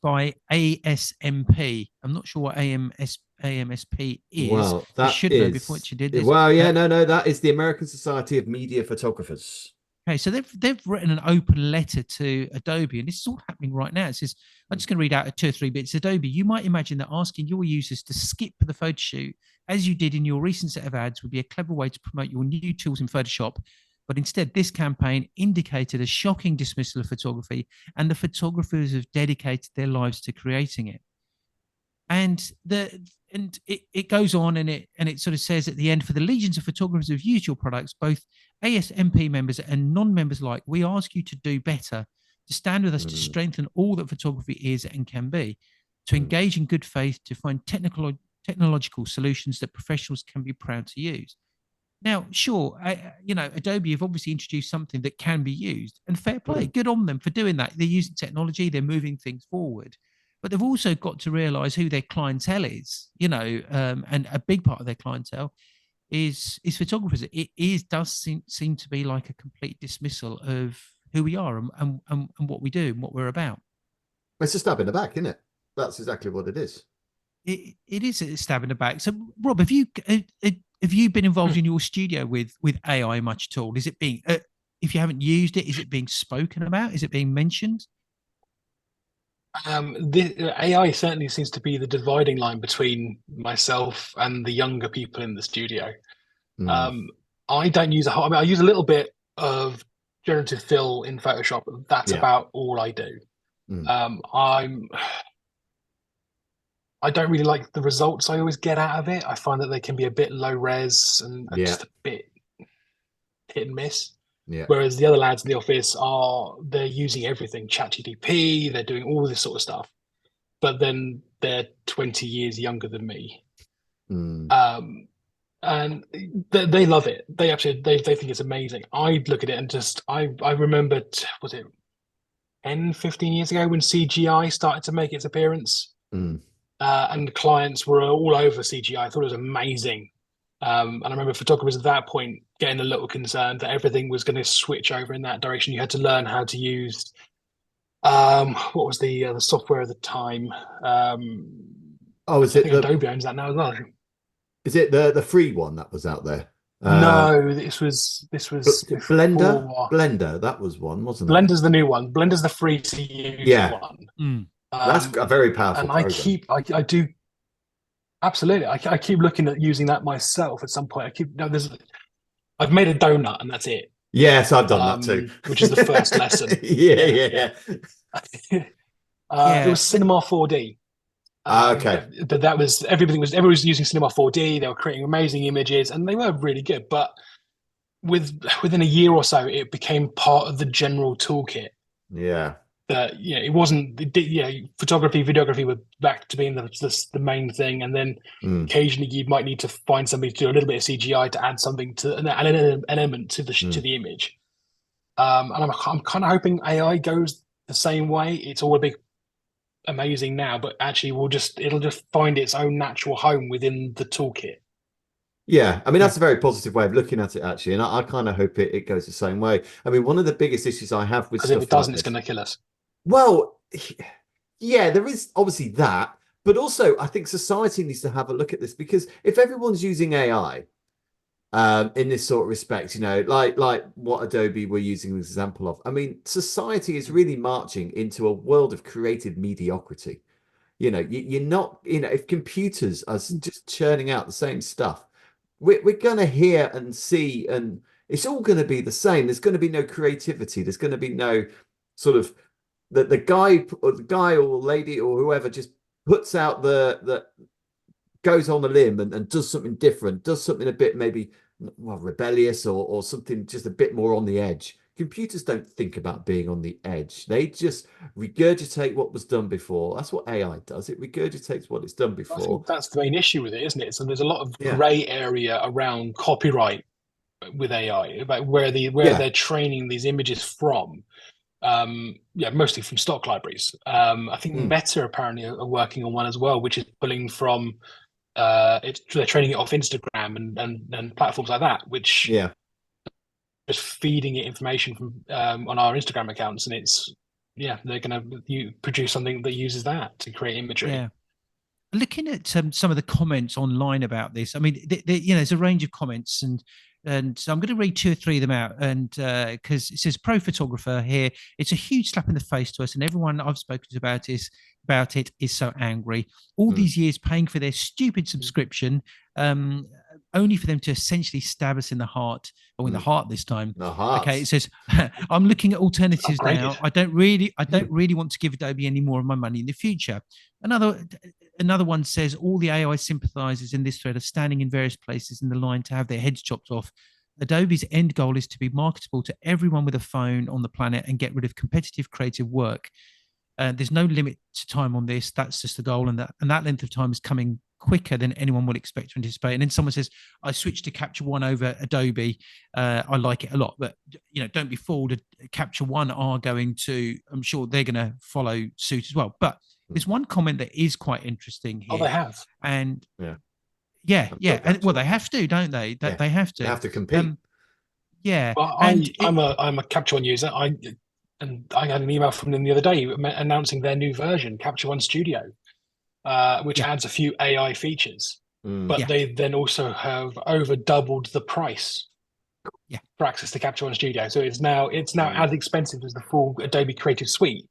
by ASMP. I'm not sure what AMSP is. Well, that I should know before you did this. Well, yeah, no, that is the American Society of Media Photographers. Okay, so they've written an open letter to Adobe, and this is all happening right now. It says, I'm just going to read out 2 or 3 bits. Adobe, you might imagine that asking your users to skip the photo shoot, as you did in your recent set of ads, would be a clever way to promote your new tools in Photoshop. But instead, this campaign indicated a shocking dismissal of photography, and the photographers have dedicated their lives to creating it. And it goes on, and it sort of says at the end, for the legions of photographers who've used your products, both ASMP members and non-members alike, we ask you to do better, to stand with us to strengthen all that photography is and can be, to engage in good faith, to find technological solutions that professionals can be proud to use. Now, sure, Adobe have obviously introduced something that can be used, and fair play, good on them for doing that. They're using technology, they're moving things forward, but they've also got to realize who their clientele is, and a big part of their clientele is photographers. It does seem to be like a complete dismissal of who we are and what we do and what we're about. It's a stab in the back, isn't it? That's exactly what it is. It is a stab in the back. So, Rob, have you been involved in your studio with AI much at all? Is it being, if you haven't used it, is it being spoken about? Is it being mentioned? The AI certainly seems to be the dividing line between myself and the younger people in the studio. I don't use I use a little bit of generative fill in Photoshop. That's about all I do. I don't really like the results I always get out of it. I find that they can be a bit low res and just a bit hit and miss. Yeah. Whereas the other lads in the office they're using everything, ChatGPT, they're doing all this sort of stuff. But then they're 20 years younger than me. And they love it. They think it's amazing. I look at it and just I remembered, was it 10, 15 years ago when CGI started to make its appearance? And clients were all over CGI. I thought it was amazing. And I remember photographers at that point getting a little concerned that everything was going to switch over in that direction. You had to learn how to use what was the software at the time? Is it Adobe owns that now as well? Is it the free one that was out there? No, this was Blender. Blender, that was one, wasn't it? Blender's the new one. Blender's the free to use one. That's a very powerful and program. I do absolutely. I keep looking at using that myself at some point. I've made a donut and that's it. Yes, I've done that too. Which is the first lesson. Yeah. It was Cinema 4D. Okay. But everybody was using Cinema 4D. They were creating amazing images and they were really good. But within a year or so, it became part of the general toolkit. Yeah. It wasn't. Photography, videography were back to being the main thing, and then occasionally you might need to find somebody to do a little bit of CGI to add something to an element to the image. And I'm kind of hoping AI goes the same way. It's all a big amazing now, but actually it'll just find its own natural home within the toolkit. Yeah, I mean, that's a very positive way of looking at it, actually. And I kind of hope it goes the same way. I mean, one of the biggest issues I have with Because if stuff it doesn't, like it's this, going to kill us. well, yeah, there is obviously that, but also I think society needs to have a look at this, because if everyone's using AI in this sort of respect, like what Adobe were using an example of, I mean, society is really marching into a world of creative mediocrity. You're not, if computers are just churning out the same stuff, we're going to hear and see, and it's all going to be the same. There's going to be no creativity. There's going to be no sort of the guy or lady or whoever just puts out the goes on a limb and does something different, does something a bit maybe rebellious or something just a bit more on the edge. Computers don't think about being on the edge. They just regurgitate what was done before. That's what AI does. It regurgitates what it's done I before. think that's the main issue with it, isn't it? So there's a lot of Yeah. grey area around copyright with AI, about where they're training these images from. Mostly from stock libraries. I think Meta apparently are working on one as well, which is pulling from they're training it off Instagram and platforms like that, which just feeding it information from on our Instagram accounts, and they're going to produce something that uses that to create imagery. Yeah. Looking at some of the comments online about this, I mean, there's a range of comments, and so I'm going to read 2 or 3 of them out, and because it says pro photographer here, it's a huge slap in the face to us, and everyone I've spoken to about it is so angry. All these years paying for their stupid subscription, only for them to essentially stab us in the heart, or in the heart this time. The heart. Okay, it says, I'm looking at alternatives now. I don't really want to give Adobe any more of my money in the future. Another one says, all the AI sympathizers in this thread are standing in various places in the line to have their heads chopped off. Adobe's end goal is to be marketable to everyone with a phone on the planet and get rid of competitive creative work. There's no limit to time on this. That's just the goal, and that length of time is coming quicker than anyone would expect to anticipate. And then someone says, I switched to Capture One over Adobe. I like it a lot, but don't be fooled. Capture One are going to, I'm sure they're going to follow suit as well. But there's one comment that is quite interesting here. Oh, they have. And yeah. And, well, they have to, don't they? They have to. They have to compete. Well, I'm a Capture One user. I had an email from them the other day announcing their new version, Capture One Studio, which adds a few AI features. But they then also have over doubled the price for access to Capture One Studio. So it's now as expensive as the full Adobe Creative Suite.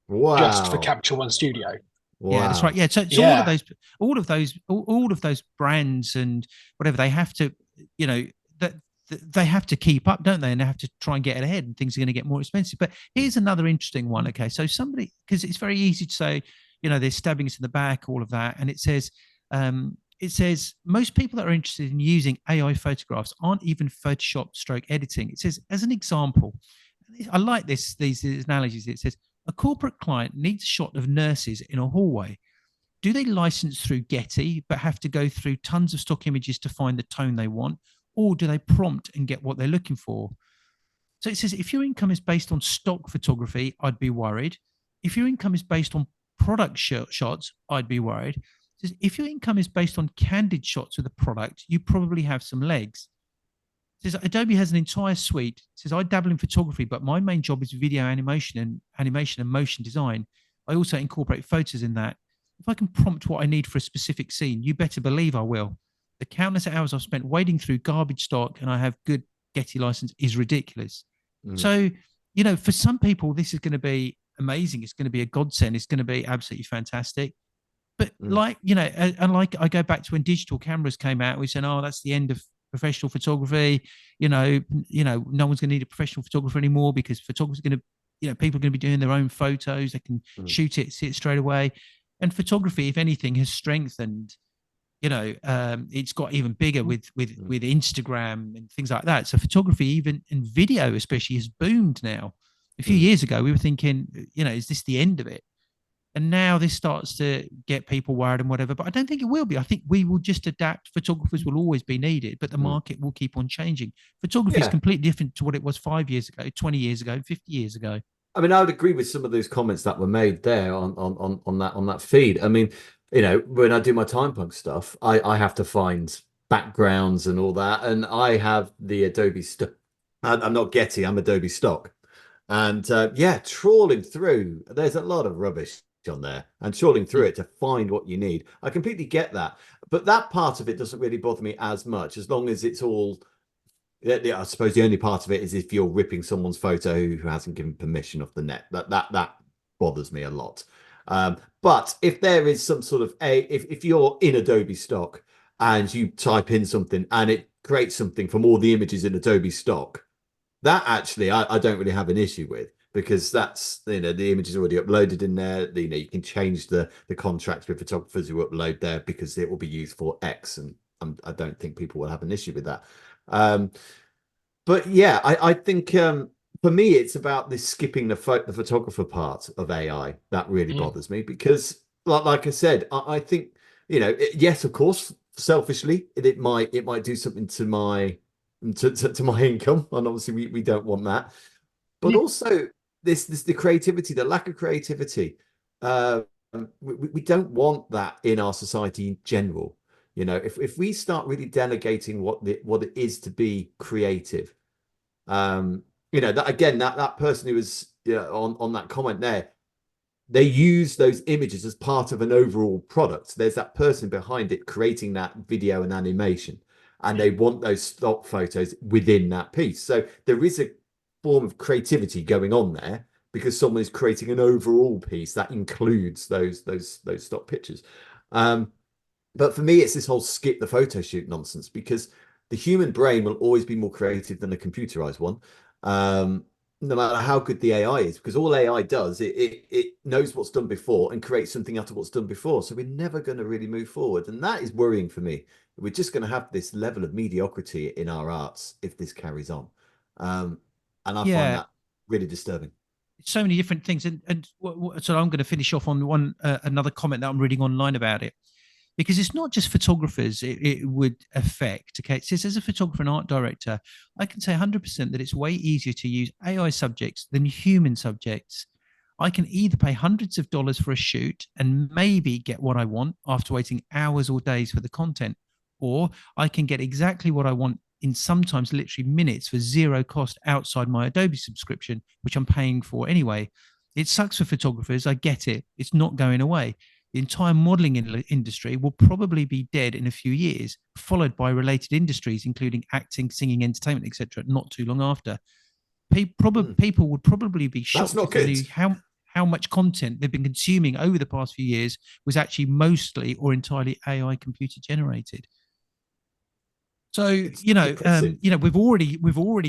Wow. Just for Capture One Studio. Wow. Yeah, that's right. Yeah, so all of those brands and whatever, they have to, they have to keep up, don't they? And they have to try and get ahead, and things are going to get more expensive. But here's another interesting one. Okay, so somebody, because it's very easy to say, they're stabbing us in the back, all of that, and it says most people that are interested in using AI photographs aren't even Photoshop stroke editing. It says, as an example, I like these analogies. It says, a corporate client needs a shot of nurses in a hallway. Do they license through Getty, but have to go through tons of stock images to find the tone they want? Or do they prompt and get what they're looking for? So it says, if your income is based on stock photography, I'd be worried. If your income is based on product shots, I'd be worried. It says, if your income is based on candid shots of the product, you probably have some legs. Says Adobe has an entire suite. It says, I dabble in photography, but my main job is video animation and motion design. I also incorporate photos in that. If I can prompt what I need for a specific scene, you better believe I will. The countless hours I've spent wading through garbage stock and I have good Getty license is ridiculous. So, for some people, this is going to be amazing. It's going to be a godsend. It's going to be absolutely fantastic. But and like I go back to when digital cameras came out, we said, oh, that's the end of professional photography. No one's going to need a professional photographer anymore, because photographers are going to, people are going to be doing their own photos. They can shoot it, see it straight away. And photography, if anything, has strengthened. It's got even bigger with Instagram and things like that. So photography, even in video especially, has boomed now. A few years ago, we were thinking, is this the end of it? And now this starts to get people worried and whatever, but I don't think it will be. I think we will just adapt. Photographers will always be needed, but the market will keep on changing. Photography is completely different to what it was 5 years ago, 20 years ago, 50 years ago. I mean, I would agree with some of those comments that were made there on that feed. I mean, when I do my time punk stuff, I have to find backgrounds and all that, and I have the Adobe stuff. I'm not Getty, I'm Adobe stock. And yeah, trawling through, there's a lot of rubbish on there, and trawling through it to find what you need. I completely get that. But that part of it doesn't really bother me as much, as long as it's all, I suppose the only part of it is if you're ripping someone's photo who hasn't given permission off the net. That bothers me a lot. But if there is some sort of if you're in Adobe stock and you type in something and it creates something from all the images in Adobe stock, that actually I don't really have an issue with, because that's, the image is already uploaded in there. You can change the contracts with photographers who upload there because it will be used for X, and I don't think people will have an issue with that. But yeah, I think for me it's about this skipping the photographer part of AI that really bothers me, because like I said, I think yes, of course, selfishly it might do something to my income, and obviously we don't want that. But also this the creativity, the lack of creativity. We don't want that in our society in general. If we start really delegating what it is to be creative, that again, that person who was on that comment there, they use those images as part of an overall product. There's that person behind it creating that video and animation, and they want those stock photos within that piece. So there is a form of creativity going on there, because someone is creating an overall piece that includes those stock pictures. But for me, it's this whole skip the photo shoot nonsense, because the human brain will always be more creative than a computerized one, no matter how good the AI is, because all AI does, it knows what's done before and creates something out of what's done before. So we're never going to really move forward. And that is worrying for me. We're just going to have this level of mediocrity in our arts if this carries on. And I find that really disturbing. So many different things. And so I'm going to finish off on another comment that I'm reading online about it, because it's not just photographers it would affect. Okay, it says, as a photographer and art director, I can say 100% that it's way easier to use AI subjects than human subjects. I can either pay hundreds of dollars for a shoot and maybe get what I want after waiting hours or days for the content, or I can get exactly what I want in sometimes literally minutes for zero cost outside my Adobe subscription, which I'm paying for anyway. It sucks for photographers. I get it. It's not going away. The entire modeling industry will probably be dead in a few years, followed by related industries, including acting, singing, entertainment, etc., not too long after. People would probably be shocked to tell you how much content they've been consuming over the past few years was actually mostly or entirely AI computer generated. So we've already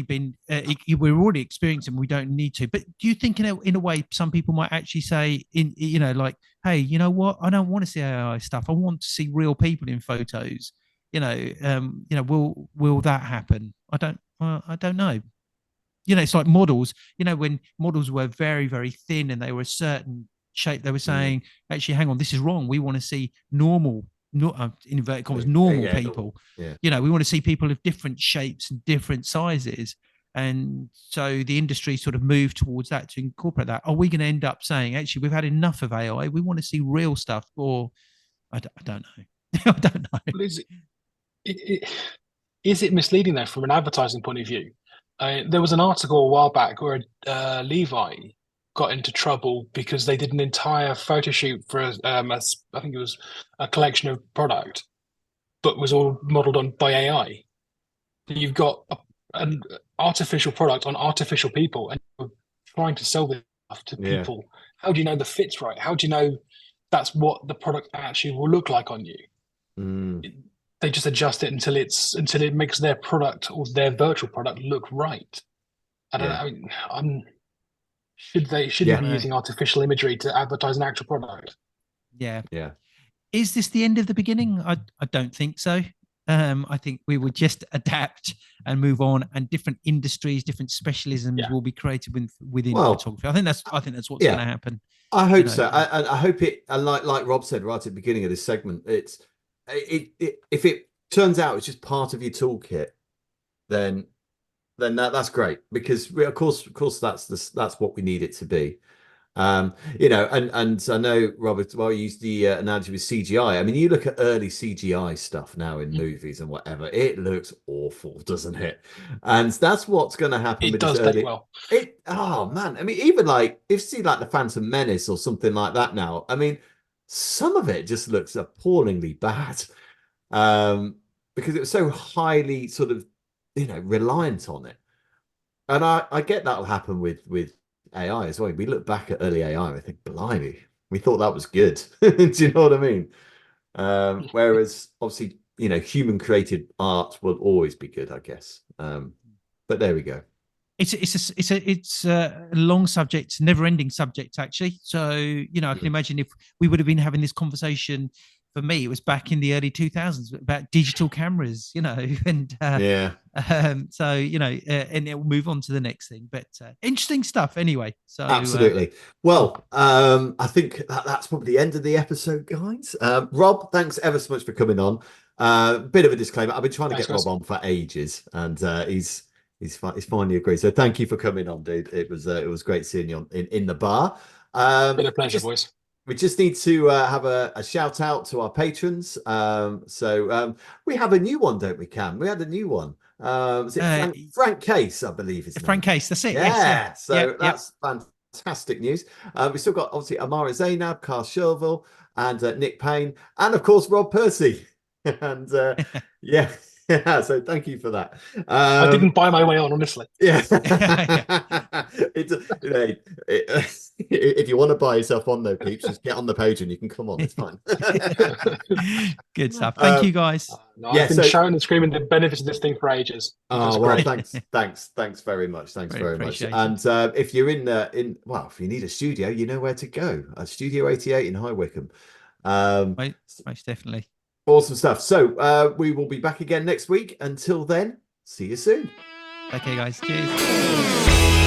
been we're already experiencing. We don't need to. But do you think in a way some people might actually say like, hey, you know what? I don't want to see AI stuff. I want to see real people in photos. Will that happen? I don't know. It's like models. When models were very, very thin and they were a certain shape, they were saying, actually, hang on, this is wrong. We want to see normal. Not in inverted commas, normal people. Yeah. We want to see people of different shapes and different sizes. And so the industry sort of moved towards that to incorporate that. Are we going to end up saying, actually, we've had enough of AI, we want to see real stuff? Or I don't know. I don't know. Well, is it misleading though from an advertising point of view? There was an article a while back where Levi got into trouble because they did an entire photo shoot for I think it was a collection of product, but was all modeled on by AI. You've got an artificial product on artificial people, and you're trying to sell this stuff to people. How do you know the fit's right? How do you know that's what the product actually will look like on you? They just adjust it until it makes their product or their virtual product look right. I don't know. I mean, should you be using artificial imagery to advertise an actual product? Yeah. Is this the end of the beginning? I don't think so. I think we will just adapt and move on, and different industries, different specialisms will be created within photography. I think that's what's going to happen. I hope know, so. I hope it, and like Rob said right at the beginning of this segment, if it turns out it's just part of your toolkit, then that's great, because of course that's what we need it to be. And I know Robert, well, you used the analogy with CGI. I mean, you look at early CGI stuff now in movies and whatever, it looks awful, doesn't it? And that's what's going to happen It with this does date early. well. Oh man, I mean, even like if you see like the Phantom Menace or something like that now, I mean, some of it just looks appallingly bad, um, because it was so highly sort of, reliant on it. And I get that'll happen with AI as well. We look back at early AI and I think, blimey, we thought that was good. Do you know what I mean? Whereas obviously, human created art will always be good, I guess. But there we go. It's a long subject, never ending subject actually. So I can imagine if we would have been having this conversation. For me, it was back in the early 2000s about digital cameras, and Yeah, so and it will move on to the next thing. But interesting stuff anyway. So absolutely. cool. Well, I think that's probably the end of the episode, guys. Rob, thanks ever so much for coming on. Bit of a disclaimer: I've been trying to Thanks, get Rob guys. on for ages, and he's finally agreed. So thank you for coming on, dude. It was great seeing you in the bar. Been a pleasure, boys. We just need to have a shout out to our patrons. We have a new one, don't we, Cam? We had a new one. Was it Frank Case, I believe his name? Frank Case, that's it. Yeah, Yes, so that's fantastic news. We still got obviously Amara Zainab, Carl Sherville, and Nick Payne, and of course Rob Percy. And yeah. Yeah, so thank you for that. I didn't buy my way on, honestly. Yeah. If you want to buy yourself on though, peeps, just get on the page and you can come on. It's fine. Good stuff. Thank you, guys. No, I've been shouting and screaming the benefits of this thing for ages. Oh well, thanks very much. Thanks very much. And if you're if you need a studio, you know where to go. Studio 88 in High Wycombe. Most definitely. Awesome stuff. So we will be back again next week. Until then, see you soon. Okay, guys. Cheers.